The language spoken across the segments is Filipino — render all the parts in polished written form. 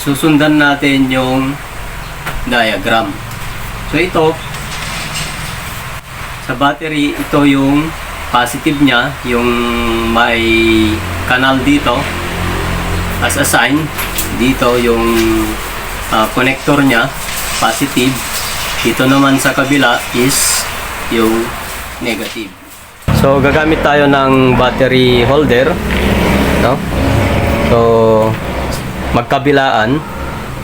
susundan natin yung diagram. So ito, sa battery, ito yung positive niya, yung may kanal dito as a sign. Dito yung connector niya, positive. Dito naman sa kabila is yung negative. So gagamit tayo ng battery holder, no? So magkabilaan.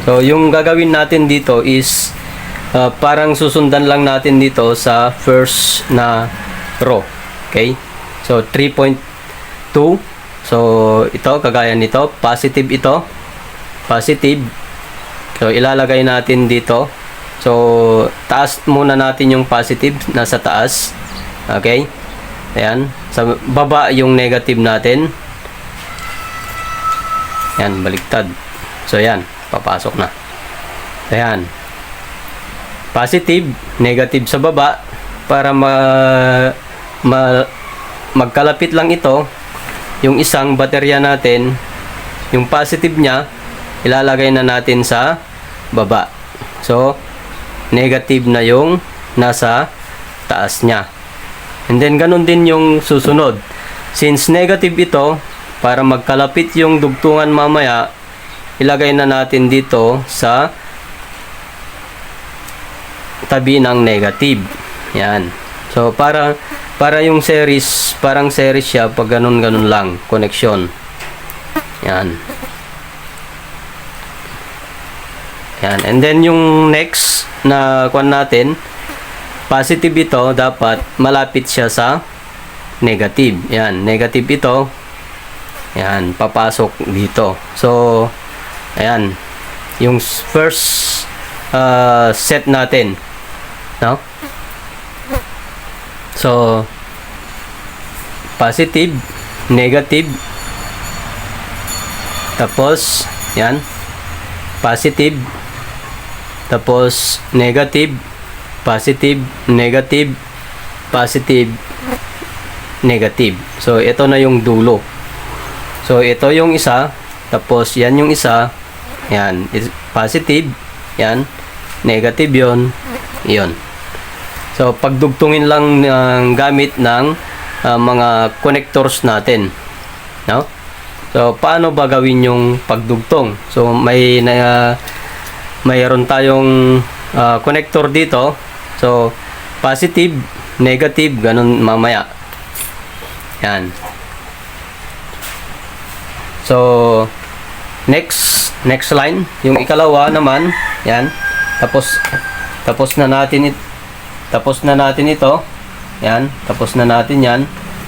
So yung gagawin natin dito is parang susundan lang natin dito sa first na row. Okay? So 3.2. So ito kagaya nito, positive ito. Positive. So ilalagay natin dito. So taas muna natin yung positive nasa taas. Okay? Ayan, sa baba yung negative natin. Yan, baliktad. So yan, papasok na. Ayan. Positive, negative sa baba para magkalapit lang ito. Yung isang baterya natin, yung positive niya ilalagay na natin sa baba. So negative na yung nasa taas niya. And then ganun din yung susunod. Since negative ito, para magkalapit yung dugtungan mamaya, ilagay na natin dito sa tabi ng negative. Yan. So para yung series, parang series siya pag ganun lang, connection. Yan. Yan. And then yung next na kuan natin, positive ito, dapat malapit siya sa negative. Yan, negative ito. Yan, papasok dito. So, ayan, yung first set natin, no? So, positive, negative, tapos, yan, positive, tapos, negative, positive, negative, positive, negative. So, ito na yung dulo. So, ito yung isa, tapos yan yung isa, yan, positive, yan, negative yon, yon. So, pagdugtungin lang ng gamit ng mga connectors natin, no? So, paano ba gawin yung pagdugtong? So, mayroon tayong connector dito. So, positive, negative, ganun mamaya. Yan. So, next line, yung ikalawa naman, yan. Tapos na natin ito. Yan, tapos na natin yan.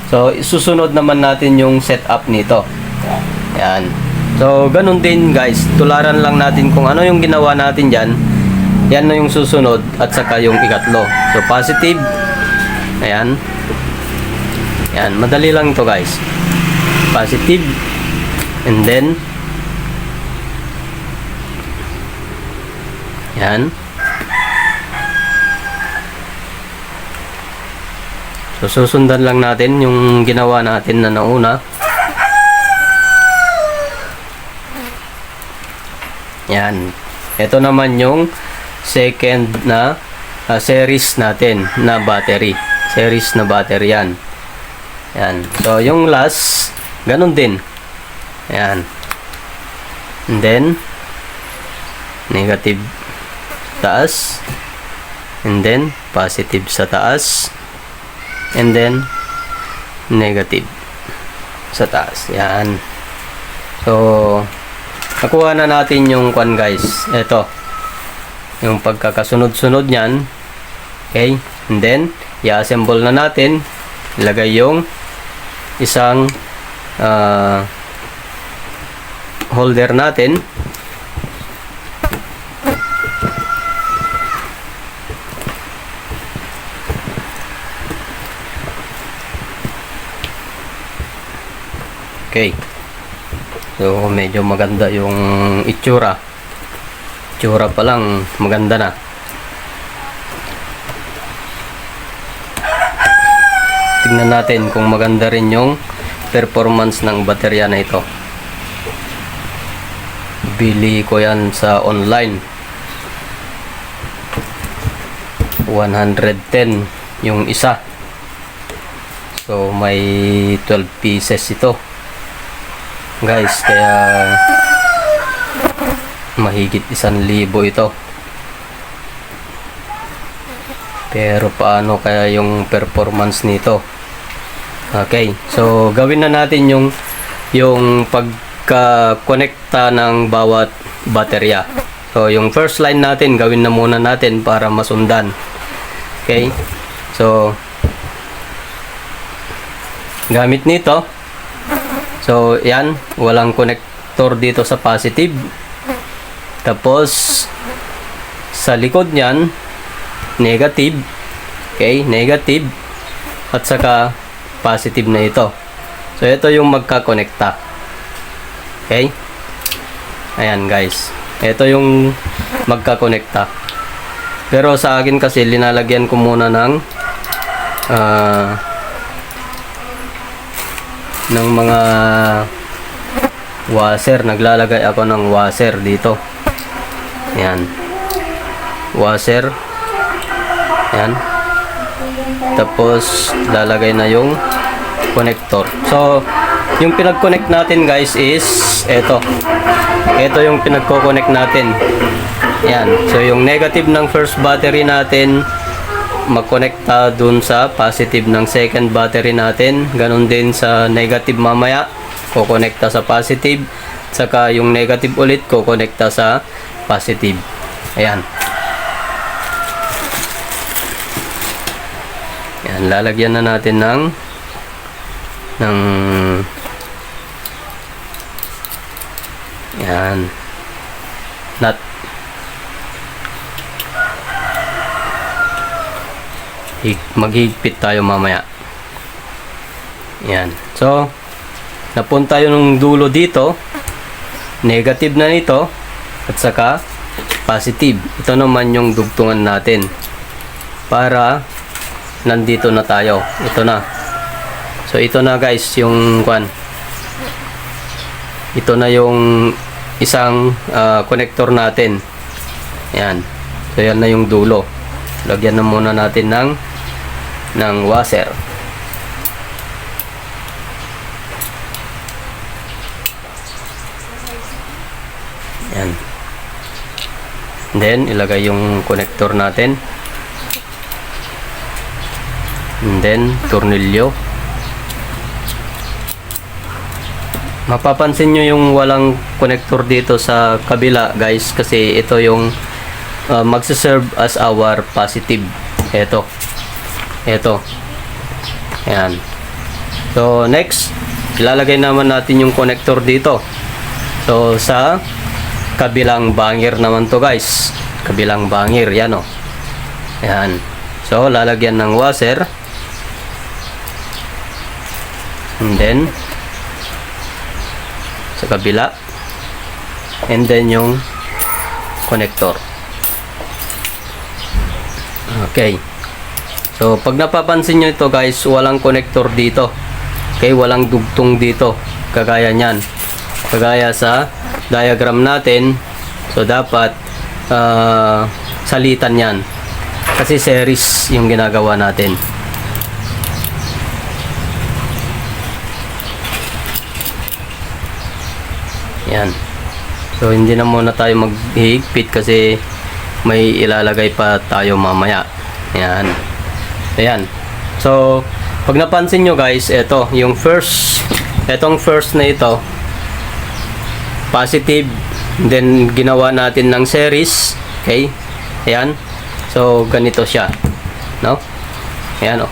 So, susunod naman natin yung setup nito. Yan. So, ganun din guys. Tularan lang natin kung ano yung ginawa natin diyan. Yan na yung susunod at saka yung ikatlo. So, positive. Ayan. Yan, madali lang ito guys. Positive. And then yan. So susundan lang natin yung ginawa natin na nauna. Yan. Ito naman yung second na series natin na battery. Series na battery yan. Yan. So yung last, ganun din. Ayan. And then negative taas, and then positive sa taas, and then negative sa taas. Yan. So nakuha na natin yung kwan guys. Ito yung pagkakasunod-sunod niyan. Okay. And then i-assemble na natin. Ilagay yung isang holder natin. Okay. So medyo maganda yung itsura. Itsura pa lang maganda na. Tingnan natin kung maganda rin yung performance ng baterya na ito. Nabili ko yan sa online. 110 yung isa. So may 12 pieces ito. Guys, kaya mahigit 1,000 ito. Pero paano kaya yung performance nito? Okay, so gawin na natin yung pagka-connecta ng bawat baterya. So yung first line natin, gawin na muna natin para masundan. Okay, so gamit nito. So yan, walang connector dito sa positive. Tapos sa likod niyan, negative. Okay, negative. At saka positive na ito. So ito yung magka-connecta. Okay? Ayan guys. Ito yung magka-connecta. Pero sa akin kasi linalagyan ko muna ng mga washer. Naglalagay ako ng washer dito. Ayan. Washer. Ayan. Tapos lalagay na yung connector. So yung pinag-connect natin guys is ito yung pinagko-connect natin. Yan. So yung negative ng first battery natin mag-connecta dun sa positive ng second battery natin. Ganon din sa negative mamaya, ko-connecta sa positive. Saka yung negative ulit ko-connecta sa positive. Ayan. Yan, lalagyan na natin ng yan nut. Maghigpit tayo mamaya. Yan. So napunta yung dulo dito, negative na nito at saka positive. Ito naman yung dugtungan natin para nandito na tayo. Ito na. So ito na guys yung ito na yung isang connector natin. Yan. So yan na yung dulo. Lagyan na muna natin ng washer. Yan. And then ilagay yung connector natin. And then tornilyo. Mapapansin nyo yung walang connector dito sa kabila guys, kasi ito yung magsaserve as our positive. Ito. Ayan. So next, ilalagay naman natin yung connector dito. So sa kabilang bangir naman to guys. Kabilang bangir, yan o. Ayan. So lalagyan ng washer. And then sa kabila, and then yung connector. Okay, so pag napapansin nyo ito guys, walang connector dito. Okay, walang dugtong dito kagaya nyan, kagaya sa diagram natin. So dapat salitan yan kasi series yung ginagawa natin. Yan. So hindi na muna tayo maghihigpit kasi may ilalagay pa tayo mamaya. Yan. Ayan. So pag napansin nyo guys, ito yung etong first na ito positive, then ginawa natin ng series. Okay. Ayan. So ganito siya, no? Ayan o.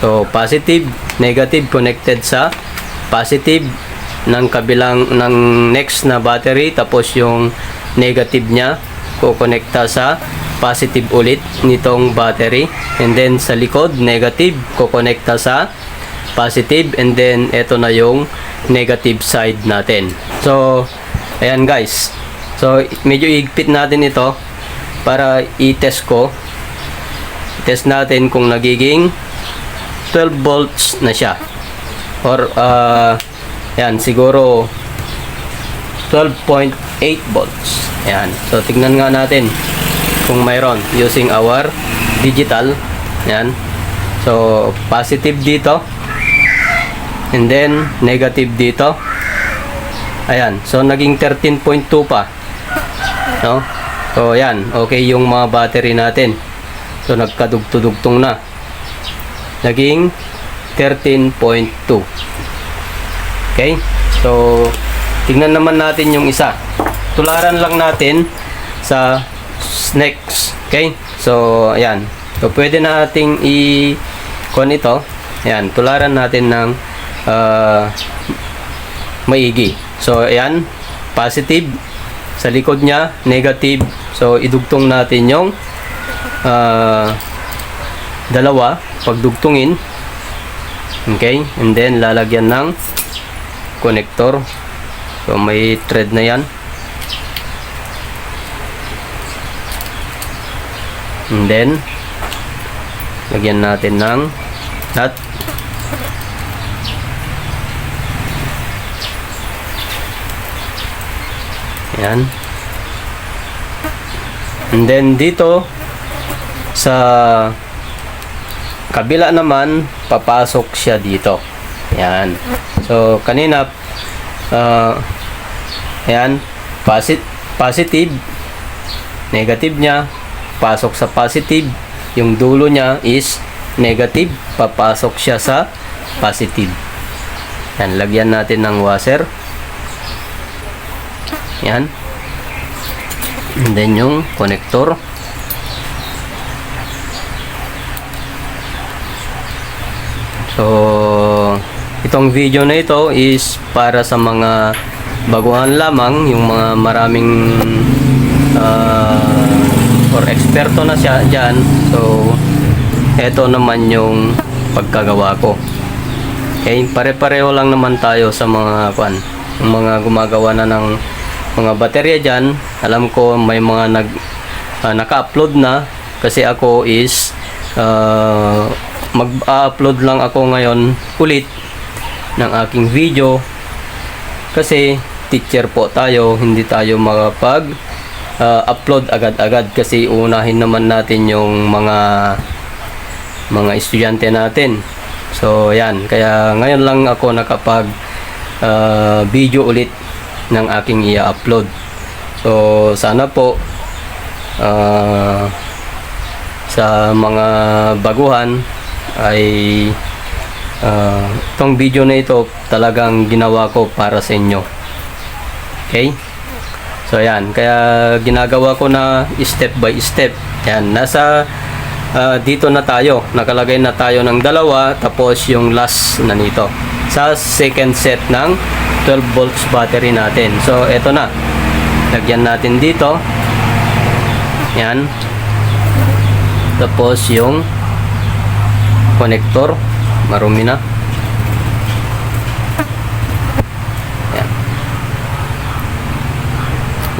So positive, negative connected sa positive ng kabilang ng next na battery, tapos yung negative niya kukonekta sa positive ulit nitong battery, and then sa likod negative kukonekta sa positive, and then ito na yung negative side natin. So ayan guys, so medyo higpit natin ito para i-test ko. Test natin kung nagiging 12 volts na siya, or yan, siguro 12.8 volts. Ayan. So, tignan nga natin kung mayroon using our digital. Ayan. So, positive dito. And then, negative dito. Ayan. So, naging 13.2 pa. No? So, ayan. Okay yung mga battery natin. So, nagkadugtong na. Naging 13.2. Okay? So, tingnan naman natin yung isa. Tularan lang natin sa next. Okay? So, ayan. So, pwede nating i-kuhan ito. Ayan. Tularan natin ng maigi. So, ayan. Positive. Sa likod niya, negative. So, idugtong natin yung dalawa. Pagdugtungin. Okay? And then, lalagyan ng connector. So, may thread na yan. And then, lagyan natin ng nut. Yan. And then, dito, sa kabila naman, papasok siya dito. Yan. So, kanina, ayan, positive, negative niya, pasok sa positive, yung dulo niya is negative, papasok siya sa positive. Yan, lagyan natin ng washer. Yan. And then yung connector. So, itong video na ito is para sa mga baguhan lamang, yung mga maraming or eksperto na siya dyan. So, ito naman yung pagkagawa ko. Okay, pare-pareho lang naman tayo sa mga yung mga gumagawa na ng mga baterya dyan. Alam ko may mga naka-upload na, kasi ako is mag-upload lang ako ngayon ulit ng aking video, kasi teacher po tayo, hindi tayo makapag upload agad-agad, kasi unahin naman natin yung mga estudyante natin. So yan, kaya ngayon lang ako nakapag video ulit ng aking i-upload. So sana po sa mga baguhan ay itong video na ito talagang ginawa ko para sa inyo. Okay? So yan, kaya ginagawa ko na step by step. Yan, nasa dito na tayo, nakalagay na tayo ng dalawa, tapos yung last na nito sa second set ng 12 volts battery natin. So eto na, lagyan natin dito. Yan, tapos yung connector, marumi na. Yan,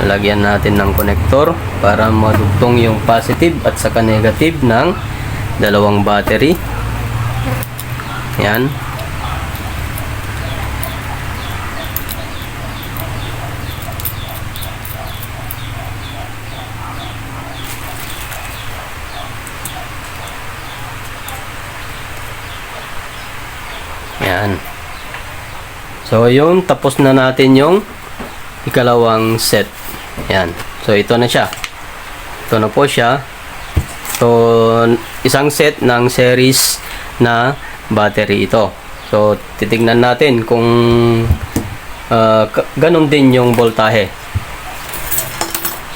nalagyan natin ng connector para madugtong yung positive at saka negative ng dalawang battery. Yan. Yan. So, yung tapos na natin yung ikalawang set. Yan. So, ito na siya. Ito na po siya. So, isang set ng series na battery ito. So, titignan natin kung ganun din yung voltahe.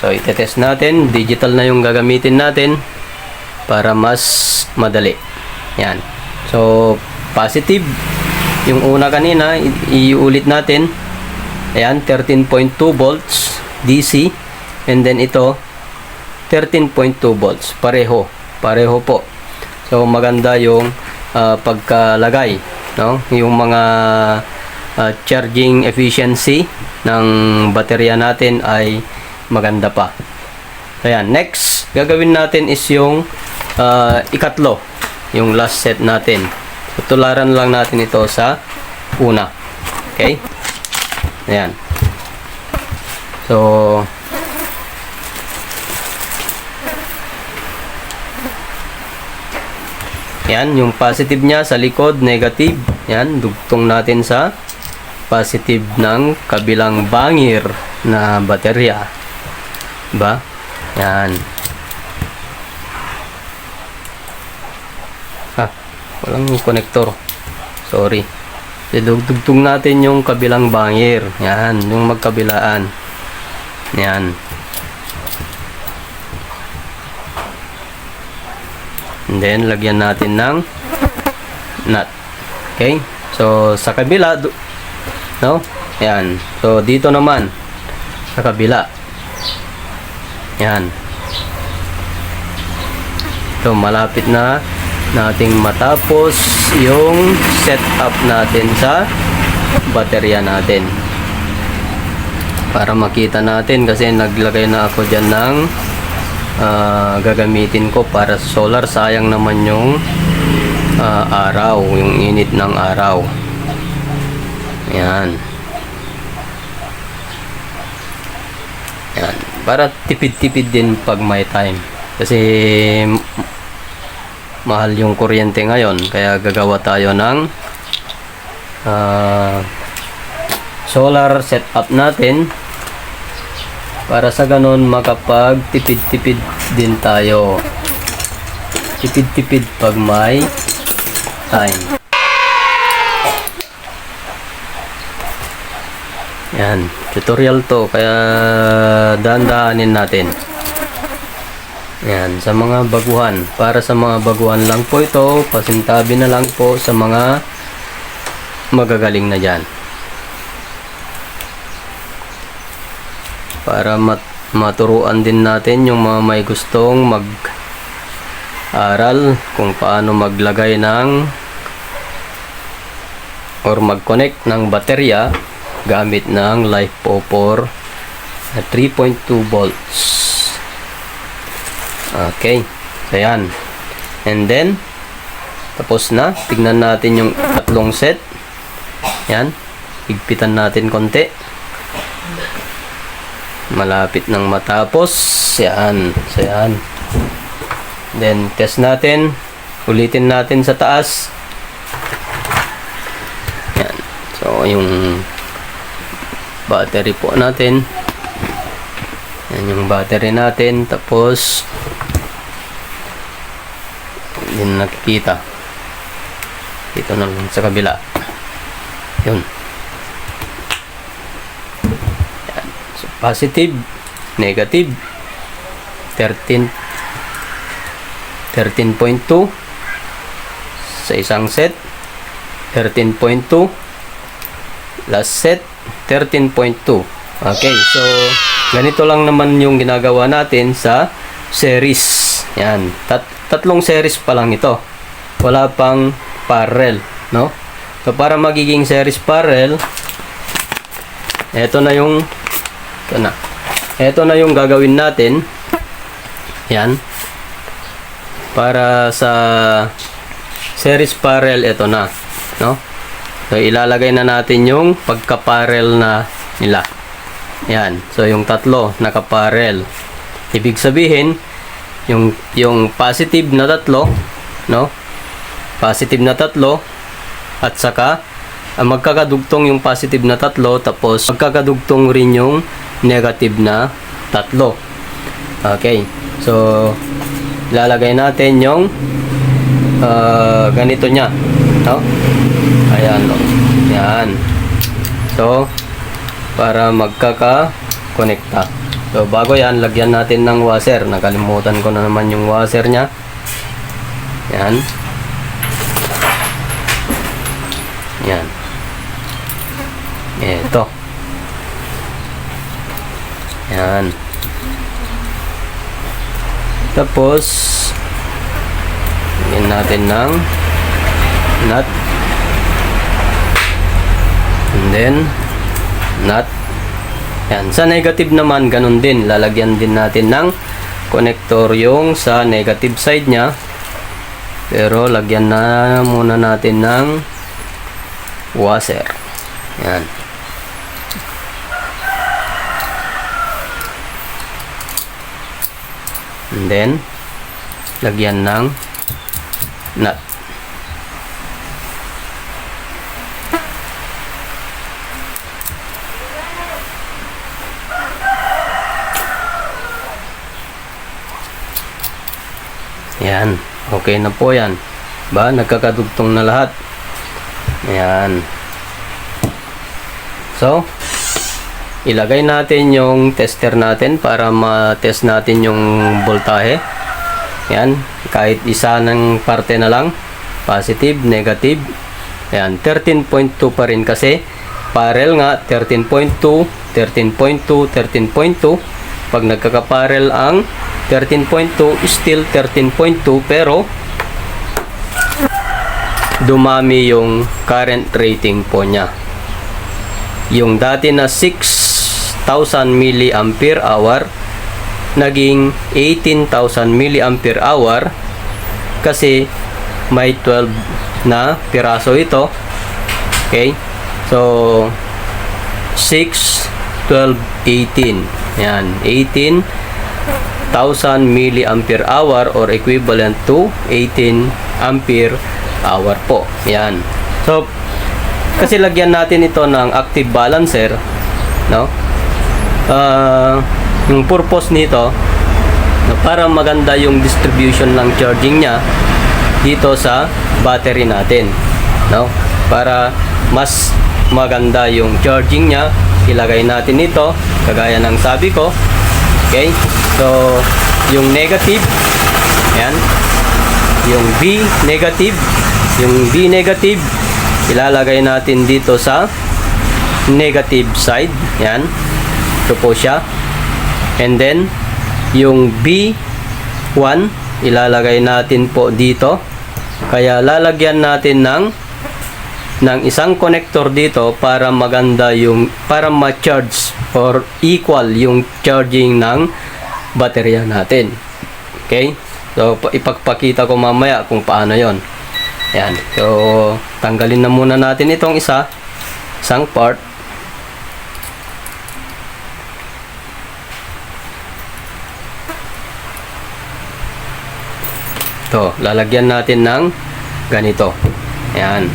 So, itetest natin. Digital na yung gagamitin natin para mas madali. Yan. So, positive. Yung una kanina, iulit natin. Ayan, 13.2 volts DC. And then ito, 13.2 volts. Pareho po. So, maganda yung pagkalagay. No? Yung mga charging efficiency ng baterya natin ay maganda pa. Ayan, next, gagawin natin is yung ikatlo. Yung last set natin. Tularan lang natin ito sa una. Okay? Ayan. So, yan, yung positive niya sa likod, negative. Yan, dugtong natin sa positive ng kabilang bangir na baterya. Diba? Yan. Walang connector. Sorry. Dugtong natin yung kabilang bangir. Yan, yung magkabilaan. Yan. And then, lagyan natin ng nut. Okay? So, sa kabila, no? Yan. So, dito naman, sa kabila. Yan. So, malapit na nating matapos yung setup natin sa baterya natin. Para makita natin, kasi naglagay na ako dyan ng gagamitin ko para sa solar. Sayang naman yung araw, yung init ng araw. Yan. Yan. Para tipid-tipid din pag may time. Kasi mahal yung kuryente ngayon, kaya gagawa tayo ng solar setup natin para sa ganun makapag tipid-tipid din tayo. Tipid-tipid pag may time. Yan, tutorial to, kaya dahan-dahanin natin. Yan, sa mga baguhan. Para sa mga baguhan lang po ito, pasintabi na lang po sa mga magagaling na dyan. Para maturuan din natin yung mga may gustong mag-aral kung paano maglagay ng or mag-connect ng baterya gamit ng LiFePO4 na 3.2 volts. Okay, so yan. And then, tapos na. Tignan natin yung tatlong set. Yan. Higpitan natin konti. Malapit nang matapos. Yan. So yan. Then, test natin. Ulitin natin sa taas. Yan. So, yung battery po natin. Yan yung battery natin. Tapos, hindi na nakikita. Dito na lang sa kabila. Yun. Yan. So, positive, negative, 13.2 sa isang set, 13.2 last set, 13.2. Okay, so ganito lang naman yung ginagawa natin sa series. Yan, tatlong series pa lang ito. Wala pang parallel, no? So para magiging series parallel, ito na yung gagawin natin. Yan. Para sa series parallel, ito na, no? So ilalagay na natin yung pagka-parallel na nila. Yan. So yung tatlo naka-parallel. Ibig sabihin, yung positive na tatlo, no? Positive na tatlo at saka magkakadugtong yung positive na tatlo, tapos magkakadugtong rin yung negative na tatlo. Okay. So lalagay natin yung ganito nya, no? Ayan, no? Yan. So para magkaka-connecta. So bago yan, lagyan natin ng washer. Nakalimutan ko na naman yung washer nya. Yan. Yan. Ito. Yan. Tapos lagyan natin ng nut. And then nut. Yan. Sa negative naman, ganun din. Lalagyan din natin ng connector yung sa negative side nya. Pero lagyan na muna natin ng washer. Yan. And then, lagyan ng nut. Yan. Okay na po yan. Ba? Nagkakadugtong na lahat. Yan. So, ilagay natin yung tester natin para ma-test natin yung voltahe. Yan. Kahit isa ng parte na lang. Positive, negative. Yan. 13.2 pa rin kasi parallel nga 13.2, 13.2, 13.2. Pag nagkakaparel ang 13.2 still 13.2 pero dumami yung current rating po niya. Yung dati na 6,000 milliampere hour naging 18,000 milliampere hour kasi may 12 na piraso ito. Okay? So 6, 12, 18. Yan, 18,000 milliampere hour or equivalent to 18 ampere hour po. Yan. So, kasi lagyan natin ito ng active balancer, no? Yung purpose nito, para maganda yung distribution ng charging niya dito sa battery natin, no? Para mas maganda yung charging niya, ilagay natin ito kagaya ng sabi ko. Okay, so yung negative, yan, yung B negative ilalagay natin dito sa negative side. Yan, ito po siya. And then yung B1 ilalagay natin po dito, kaya lalagyan natin ng isang connector dito para maganda yung, para ma-charge or equal yung charging ng baterya natin. Okay? So, ipagpakita ko mamaya kung paano yon. Yan. So, tanggalin na muna natin itong isang part. Ito, lalagyan natin ng ganito. Yan.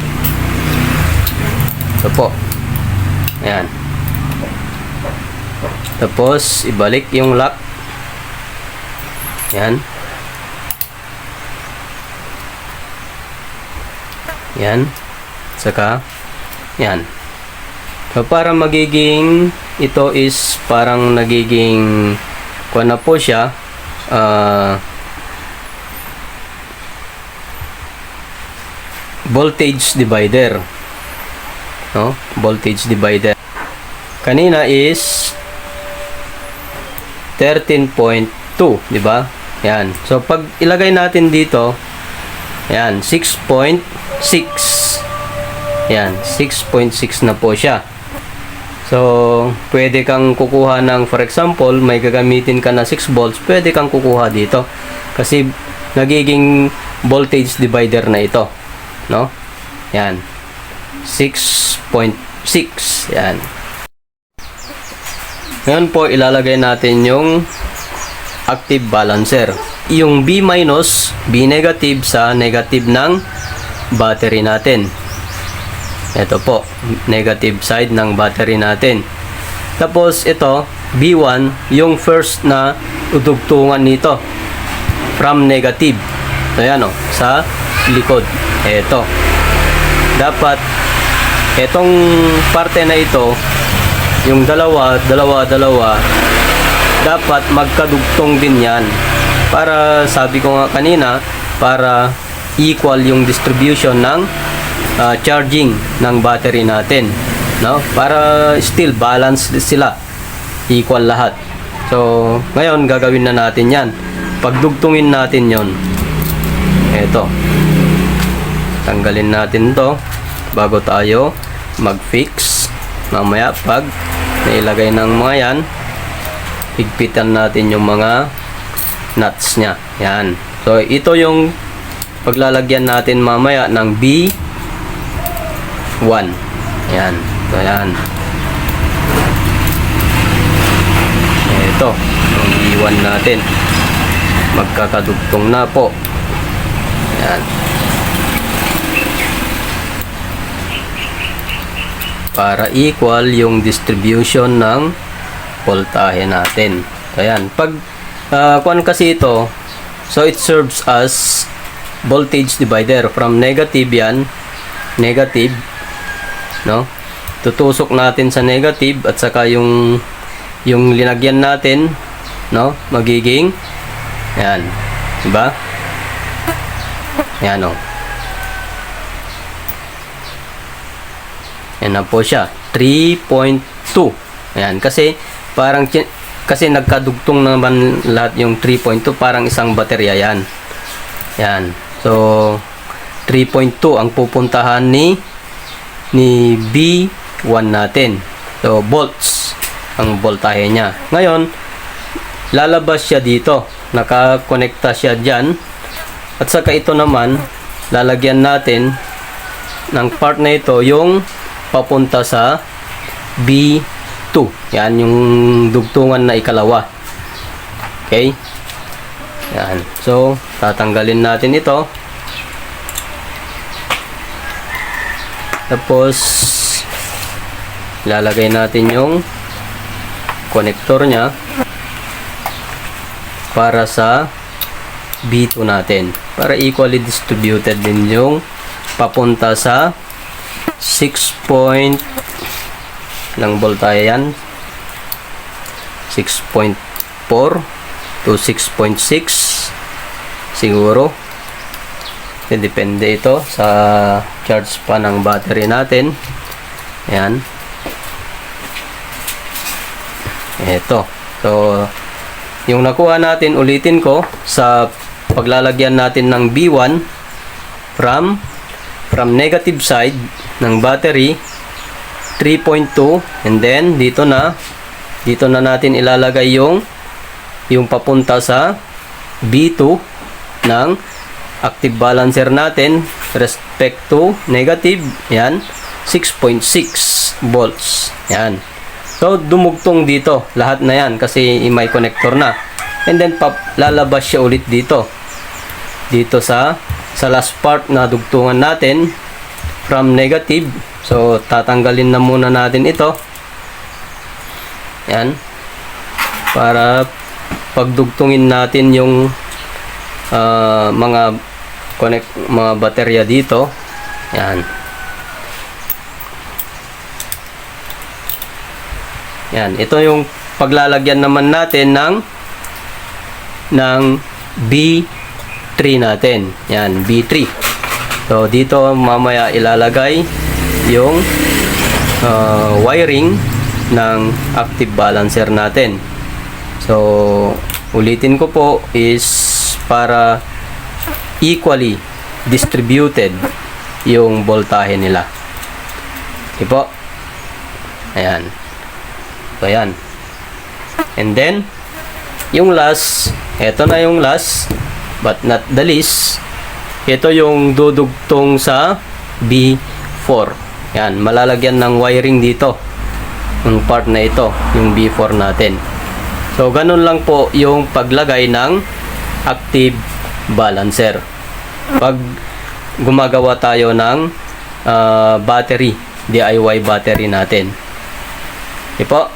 Ito po. Ayan. Tapos, ibalik yung lock. Ayan. Ayan. Saka, ayan. So, para magiging, ito is parang nagiging, kuha na po siya, voltage divider. No? Voltage divider. Kanina is 13.2, di ba? Yan. So pag ilagay natin dito, yan, 6.6. Yan, 6.6 na po siya. So, pwede kang kukuha ng, for example, may gagamitin ka na 6 volts, pwede kang kukuha dito. Kasi nagiging voltage divider na ito, no? Yan. 6.6. Yan. Ngayon po, ilalagay natin yung active balancer. Yung B minus, B negative sa negative ng battery natin. Ito po, negative side ng battery natin. Tapos ito, B1, yung first na udugtungan nito. From negative. So yan o, sa likod. Ito. Dapat etong parte na ito, yung dalawa, dapat magkadugtong din yan. Para, sabi ko nga kanina, para equal yung distribution ng charging ng battery natin, no? Para still balance sila, equal lahat. So, ngayon gagawin na natin yan. Pagdugtungin natin yon. Eto. Tanggalin natin to bago tayo mag-fix. Mamaya pag nailagay ng mga yan, higpitan natin yung mga nuts nya. Yan. So ito yung paglalagyan natin mamaya ng B1. Yan. So yan. Ito yung B1 natin. magkakadugtong na po. Yan. Para equal yung distribution ng voltahe natin. Ayan. Pag kuan kasi ito, so it serves as voltage divider. From negative yan, negative, no? Tutusok natin sa negative at saka yung linagyan natin, no? Magiging yan, diba? Yan, o. Yan na po siya, 3.2. Ayan, kasi parang kasi nagkadugtong naman lahat yung 3.2, parang isang baterya yan. Yan. So 3.2 ang pupuntahan ni B1 natin. So volts ang voltahe niya. Ngayon, lalabas siya dito. Nakakonekta siya diyan. At saka ito naman, lalagyan natin ng part na ito yung papunta sa B2. Yan yung dugtungan na ikalawa. Okay? Yan. So, tatanggalin natin ito. Tapos, lalagay natin yung connector niya para sa B2 natin. Para equally distributed din yung papunta sa 6 lang voltahe yan, 6.4 to 6.6 siguro. Depende ito sa charge pa ng battery natin. Ayan. Ito. So, yung nakuha natin, ulitin ko, sa paglalagyan natin ng B1 from negative side ng battery, 3.2, and then dito na natin ilalagay yung papunta sa B2 ng active balancer natin respect to negative. Yan, 6.6 volts. Yan. So dumugtong dito lahat na yan kasi may connector na, and then lalabas siya ulit dito sa last part na dugtungan natin from negative. So tatanggalin na muna natin ito. Yan, para pagdugtungin natin yung mga baterya dito. Yan. Yan, ito yung paglalagyan naman natin ng B3 natin. Yan, B3. So dito mamaya ilalagay yung wiring ng active balancer natin. So ulitin ko po, is para equally distributed yung voltahe nila. Okay po. Ayan. So ayan. And then yung last, eto na yung last but not the least, ito yung dudugtong sa B4. Yan, malalagyan ng wiring dito yung part na ito, yung B4 natin. So ganun lang po yung paglagay ng active balancer pag gumagawa tayo ng battery, DIY battery natin. Okay po?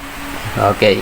Okay.